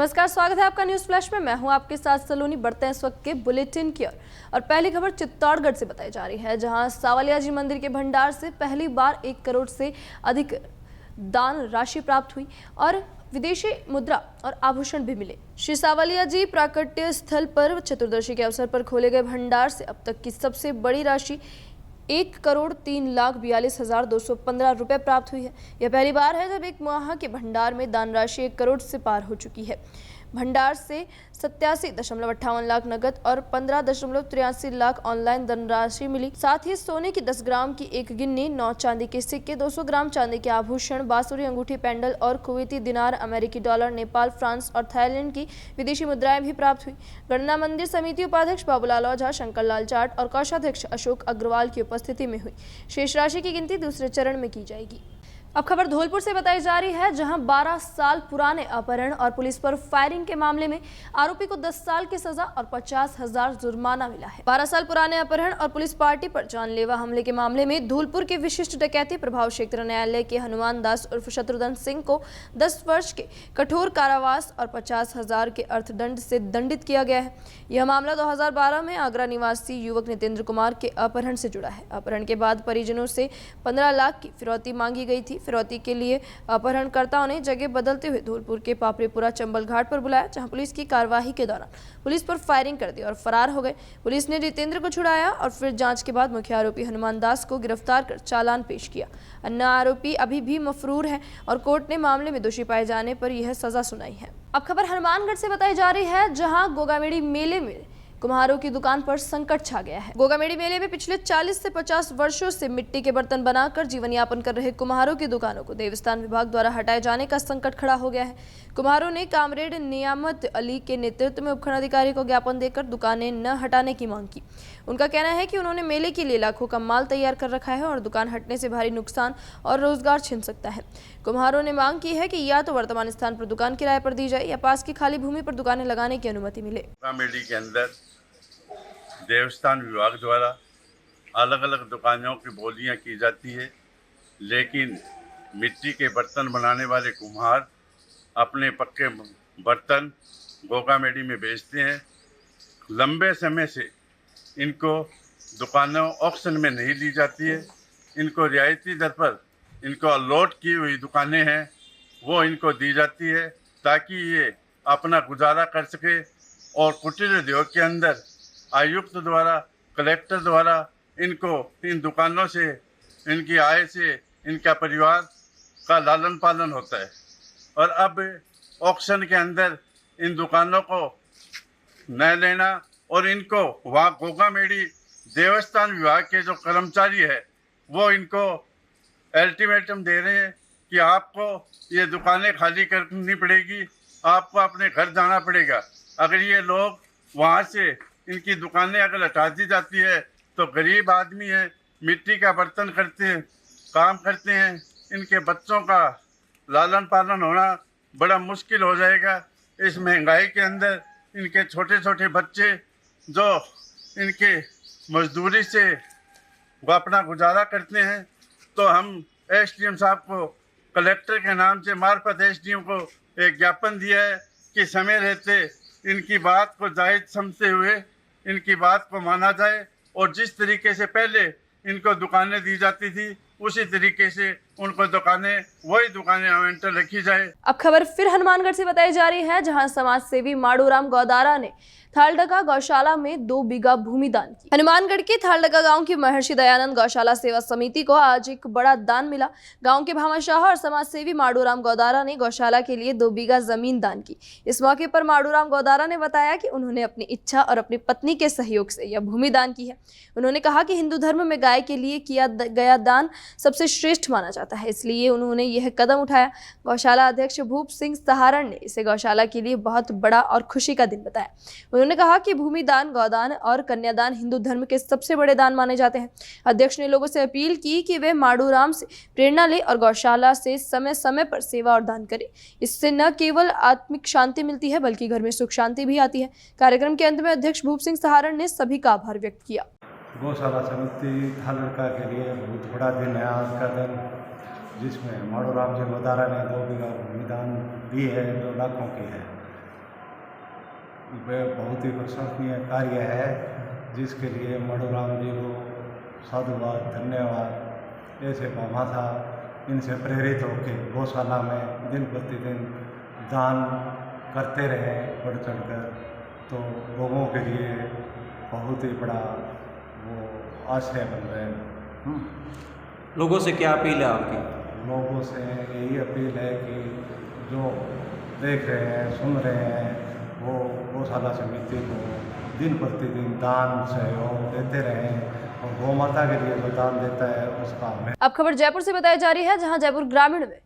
नमस्कार, स्वागत है आपका न्यूज फ्लैश में। मैं हूं आपके साथ सलोनी। बढ़ते हैं इस वक्त के बुलेटिन की ओर और पहली खबर चित्तौड़गढ़ से बताई जा रही है, जहां सावलिया जी मंदिर के भंडार से पहली बार 1 करोड़ से अधिक दान राशि प्राप्त हुई और विदेशी मुद्रा और आभूषण भी मिले। श्री सावलिया जी प्राकट्य स्थल पर चतुर्दशी के अवसर पर खोले गए भंडार से अब तक की सबसे बड़ी राशि 1,03,42,215 रुपये प्राप्त हुई है। यह पहली बार है जब एक माह के भंडार में दान राशि 1 करोड़ से पार हो चुकी है। भंडार से 87.58 लाख नगद और 15.83 लाख ऑनलाइन धनराशि मिली। साथ ही सोने की 10 ग्राम की एक गिन्नी, 9 चांदी के सिक्के, 200 ग्राम चांदी के आभूषण, बांसुरी, अंगूठी, पेंडल और कुवैती दिनार, अमेरिकी डॉलर, नेपाल, फ्रांस और थाईलैंड की विदेशी मुद्राएं भी प्राप्त हुई। गणना मंदिर समिति उपाध्यक्ष बाबूलाल ओझा, शंकर लाल जाट और कोषाध्यक्ष अशोक अग्रवाल की उपस्थिति में हुई। शेष राशि की गिनती दूसरे चरण में की जाएगी। अब खबर धौलपुर से बताई जा रही है, जहां 12 साल पुराने अपहरण और पुलिस पर फायरिंग के मामले में आरोपी को 10 साल की सजा और 50,000 जुर्माना मिला है। 12 साल पुराने अपहरण और पुलिस पार्टी पर जानलेवा हमले के मामले में धौलपुर के विशिष्ट डकैती प्रभाव क्षेत्र न्यायालय के हनुमान दास उर्फ शत्रुघ्न सिंह को 10 वर्ष के कठोर कारावास और 50,000 के अर्थदंड से दंडित किया गया है। यह मामला 2012 में आगरा निवासी युवक नितेंद्र कुमार के अपहरण से जुड़ा है। अपहरण के बाद परिजनों से 15 लाख की फिरौती मांगी गई थी। फिरौती के लिए अपहरणकर्ताओं ने जगह बदलते हुए धौलपुर के पापड़ीपुरा चंबल घाट पर बुलाया, जहां पुलिस की कार्यवाही के दौरान पुलिस पर फायरिंग कर दी और फरार हो गए। पुलिस ने जितेंद्र को छुड़ाया और फिर जांच के बाद मुख्य आरोपी हनुमान दास को गिरफ्तार कर चालान पेश किया। अन्य आरोपी अभी भी मफरूर है और कोर्ट ने मामले में दोषी पाए जाने पर यह सजा सुनाई है। अब खबर हनुमानगढ़ से बताई जा रही है, जहां गोगामेड़ी मेले में कुम्हारों की दुकान पर संकट छा गया है। गोगामेड़ी मेले में पिछले 40 से 50 वर्षों से मिट्टी के बर्तन बनाकर जीवन यापन कर रहे कुम्हारों की दुकानों को देवस्थान विभाग द्वारा हटाए जाने का संकट खड़ा हो गया है। कुम्हारों ने कामरेड नियामत अली के नेतृत्व में उपखंड अधिकारी को ज्ञापन देकर दुकानें न हटाने की मांग की। उनका कहना है कि उन्होंने मेले के लिए लाखों का माल तैयार कर रखा है और दुकान हटने से भारी नुकसान और रोजगार छिन सकता है। कुम्हारों ने मांग की है कि या तो वर्तमान स्थान पर दुकान किराए पर दी जाए या पास की खाली भूमि पर दुकानें लगाने की अनुमति मिले। देवस्थान विभाग द्वारा अलग अलग दुकानों की बोलियां की जाती है, लेकिन मिट्टी के बर्तन बनाने वाले कुम्हार अपने पक्के बर्तन गोगामेड़ी में बेचते हैं। लंबे समय से इनको दुकानों ऑक्शन में नहीं दी जाती है। इनको रियायती दर पर इनको अलॉट की हुई दुकानें हैं वो इनको दी जाती है, ताकि ये अपना गुजारा कर सके। और कुटीर उद्योग के अंदर आयुक्त द्वारा, कलेक्टर द्वारा इनको इन दुकानों से, इनकी आय से इनका परिवार का लालन पालन होता है। और अब ऑक्शन के अंदर इन दुकानों को न लेना और इनको वहाँ गोगामेड़ी देवस्थान विभाग के जो कर्मचारी है वो इनको अल्टीमेटम दे रहे हैं कि आपको ये दुकानें खाली करनी पड़ेगी, आपको अपने घर जाना पड़ेगा। अगर ये लोग वहाँ से इनकी दुकानें अगर हटा दी जाती है तो गरीब आदमी है, मिट्टी का बर्तन करते हैं, काम करते हैं, इनके बच्चों का लालन पालन होना बड़ा मुश्किल हो जाएगा। इस महंगाई के अंदर इनके छोटे छोटे बच्चे जो इनके मजदूरी से वो अपना गुजारा करते हैं, तो हम एसडीएम साहब को कलेक्टर के नाम से मार्फत एसडीएम को एक ज्ञापन दिया है कि समय रहते इनकी बात को जायज़ समझते हुए इनकी बात को माना जाए और जिस तरीके से पहले इनको दुकानें दी जाती थी उसी तरीके से उनको वही दुकानें आवंटन रखी जाए। अब खबर फिर हनुमानगढ़ से बताई जा रही है, जहां समाज सेवी माडूराम गौदारा ने थालडका गौशाला में 2 बीघा भूमि दान की। हनुमानगढ़ के थालडका गांव की महर्षि दयानंद गौशाला सेवा समिति को आज एक बड़ा दान मिला। गांव के भामाशाह और समाज सेवी माडूराम गौदारा ने गौशाला के लिए 2 बीघा जमीन दान की। इस मौके पर माडूराम गौदारा ने बताया कि उन्होंने अपनी इच्छा और अपनी पत्नी के सहयोग से यह भूमि दान की है। उन्होंने कहा कि हिंदू धर्म में गाय के लिए किया गया दान सबसे श्रेष्ठ माना जाता है, इसलिए उन्होंने यह कदम उठाया। गौशाला अध्यक्ष भूप सिंह सहारण ने इसे गौशाला के लिए बहुत बड़ा और खुशी का दिन बताया। उन्होंने कहा कि भूमि दान, गौदान और कन्यादान हिंदू धर्म के सबसे बड़े दान माने जाते हैं। अध्यक्ष ने लोगों से अपील की कि वे माडूराम से प्रेरणा ले और गौशाला से समय समय पर सेवा और दान करें। इससे न केवल आत्मिक शांति मिलती है बल्कि घर में सुख शांति भी आती है। कार्यक्रम के अंत में अध्यक्ष भूप सिंह सहारण ने सभी का आभार व्यक्त किया। गौशाला समिति थालडका के लिए बहुत बड़ा दिन है आज का दिन, जिसमें माडूराम जी गौदारा ने 2 बीघा भूमि दान दी है, जो लाखों की है। वे बहुत ही प्रशंसनीय कार्य है, जिसके लिए मधुराम जी को साधुवाद, धन्यवाद। ऐसे भामाशाह इनसे प्रेरित होकर गौशाला में दिन प्रतिदिन दान करते रहे बढ़ चढ़कर, तो लोगों के लिए बहुत ही बड़ा वो आशय बन रहे हैं। लोगों से क्या अपील है आपकी? लोगों से यही अपील है कि जो देख रहे हैं, सुन रहे हैं, वो गौशाला समिति को दिन प्रतिदिन दान सहयोग देते रहें और गौ माता के लिए जो दान देता है उसका हमें। अब खबर जयपुर से बताई जा रही है, जहां जयपुर ग्रामीण में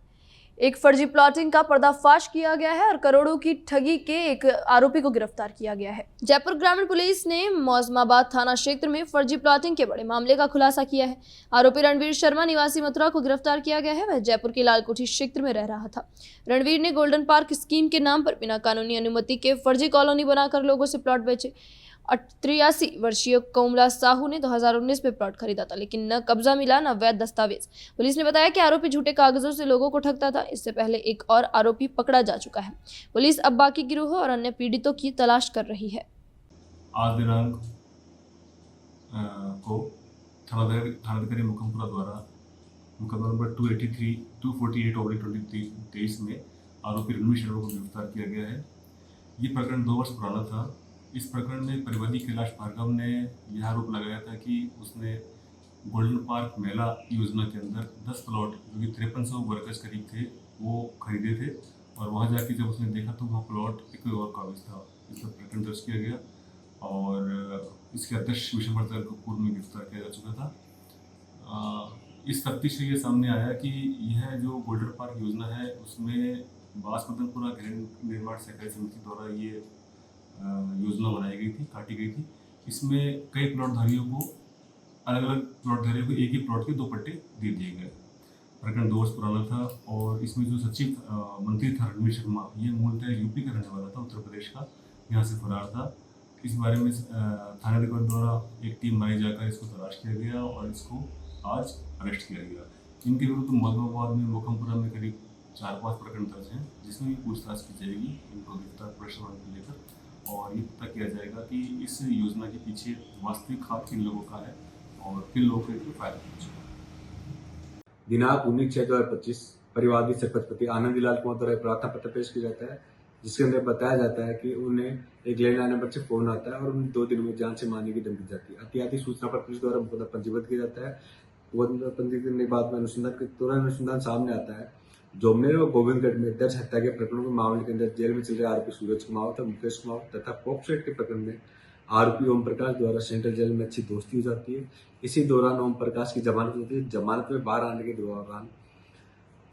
एक फर्जी प्लॉटिंग का पर्दाफाश किया गया है और करोड़ों की ठगी के एक आरोपी को गिरफ्तार किया गया है। जयपुर ग्रामीण पुलिस ने मौजमाबाद थाना क्षेत्र में फर्जी प्लॉटिंग के बड़े मामले का खुलासा किया है। आरोपी रणवीर शर्मा निवासी मथुरा को गिरफ्तार किया गया है। वह जयपुर के लालकोठी क्षेत्र में रह रहा था। रणवीर ने गोल्डन पार्क स्कीम के नाम पर बिना कानूनी अनुमति के फर्जी कॉलोनी बनाकर लोगों से प्लॉट बेचे। 83 वर्षीय कोमला साहू ने 2019 में प्लॉट खरीदा था, लेकिन न कब्जा मिला न वैध दस्तावेज। पुलिस ने बताया कि आरोपी झूठे कागजों से लोगों को ठगता था। इससे पहले एक और आरोपी पकड़ा जा चुका है। पुलिस अब बाकी गिरोह और अन्य पीड़ितों की तलाश कर रही है। आज दिनांक को थानाधिकारी मुकमपुरा द्वारा मुकदमा नंबर 248/2023 में आरोपी रणवीर शर्मा को गिरफ्तार किया गया है। ये प्रकरण 2 वर्ष पुराना था। इस प्रकरण में परिवादी कैलाश भार्गव ने यह आरोप लगाया था कि उसने गोल्डन पार्क मेला योजना के अंदर 10 प्लॉट जो कि 5300 वर्गज करीब थे वो खरीदे थे, और वहाँ जाके जब उसने देखा तो वह प्लॉट एक और कागज था। इस पर प्रकरण दर्ज किया गया और इसके अध्यक्ष विषमवर्धन को पूर्व में गिरफ्तार किया जा चुका था। इस तफ्तीश से ये सामने आया कि यह जो गोल्डन पार्क योजना है उसमें बासमदनपुरा गृह निर्माण सहकारी समिति द्वारा ये योजना बनाई गई थी, काटी गई थी। इसमें कई प्लॉटधारियों को अलग अलग प्लॉटधारियों को एक ही प्लॉट के 2 पट्टे दे दिए गए। प्रकरण 2 वर्ष पुराना था और इसमें जो सचिव मंत्री था रणवीर शर्मा, ये मूलतः यूपी का रहने वाला था, उत्तर प्रदेश का, यहाँ से फरार था। इस बारे में थानाधिकारी द्वारा एक टीम बनाई जाकर इसको तलाश किया गया और इसको आज अरेस्ट किया गया। इनके विरुद्ध मौजमाबाद में मुकमपुरा में करीब 4-5 प्रकरण दर्ज हैं, जिसमें भी पूछताछ की जाएगी इनको गिरफ्तार प्रश्न लेकर, और ये पता किया जाएगा कि इस योजना के पीछे वास्तविक हाथ किन लोगों का है और किन लोगों को फायदा पहुंचेगा। दिनांक 19/6/2025 परिवादी सरपंच आनंदलाल कुमार द्वारा प्रार्थना पत्र पेश किया जाता है, जिसके अंदर बताया जाता है कि उन्हें एक लैंडलाइन नंबर से फोन आता है और उन्हें 2 दिन में जान से मारने की धमकी दी जाती है। अतियाती सूचना पर पुलिस द्वारा मुकदमा पंजीबद्ध किया जाता है। मुकदमा पंजीबद्ध करने के बाद में अनुसंधान सामने आता है। जोमनेर और गोविंदगढ़ में दर्ज हत्या के प्रकरणों के मामले के अंदर जेल में चल रहे आरोपी सूरज कुमार तथा मुकेश कुमार तथा पॉपसेट के प्रकरण में आरोपी ओम प्रकाश द्वारा सेंट्रल जेल में अच्छी दोस्ती हो जाती है। इसी दौरान ओम प्रकाश की जमानत होती है। जमानत में बाहर आने के दौरान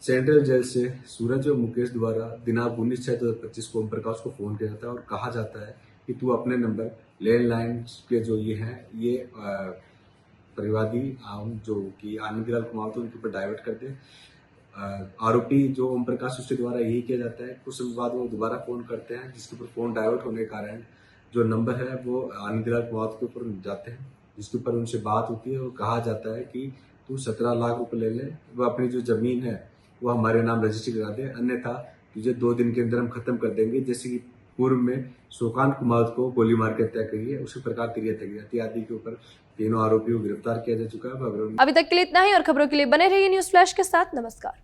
सेंट्रल जेल से सूरज और मुकेश द्वारा दिनांक 19/6/2025 को ओम प्रकाश को फोन किया जाता है और कहा जाता है कि तू अपने नंबर लैंडलाइन के जो ये हैं ये परिवादी जो कि आनंदलाल कुमार थे उनके ऊपर डाइवर्ट कर दे। आरोपी जो ओम प्रकाश उसके द्वारा यही किया जाता है। कुछ समय बाद वो दोबारा फोन करते हैं, जिसके ऊपर फोन डाइवर्ट होने के कारण जो नंबर है वो आनंदलाल कुमार के ऊपर जाते हैं, जिसके ऊपर उनसे बात होती है और कहा जाता है कि तू 17 लाख रुपए ले ले, वो अपनी जो जमीन है वो हमारे नाम रजिस्ट्री करा दे, अन्यथा तुझे 2 दिन के अंदर हम खत्म कर देंगे। जैसे कि पूर्व में शोकांत कुमार को गोली मार के हत्या करी है, उसी प्रकार तेरी हत्या आदि के ऊपर तीनों आरोपियों को गिरफ्तार किया जा चुका है। अभी तक के लिए इतना ही और खबरों के लिए बने रहिए न्यूज़ फ्लैश के साथ। नमस्कार।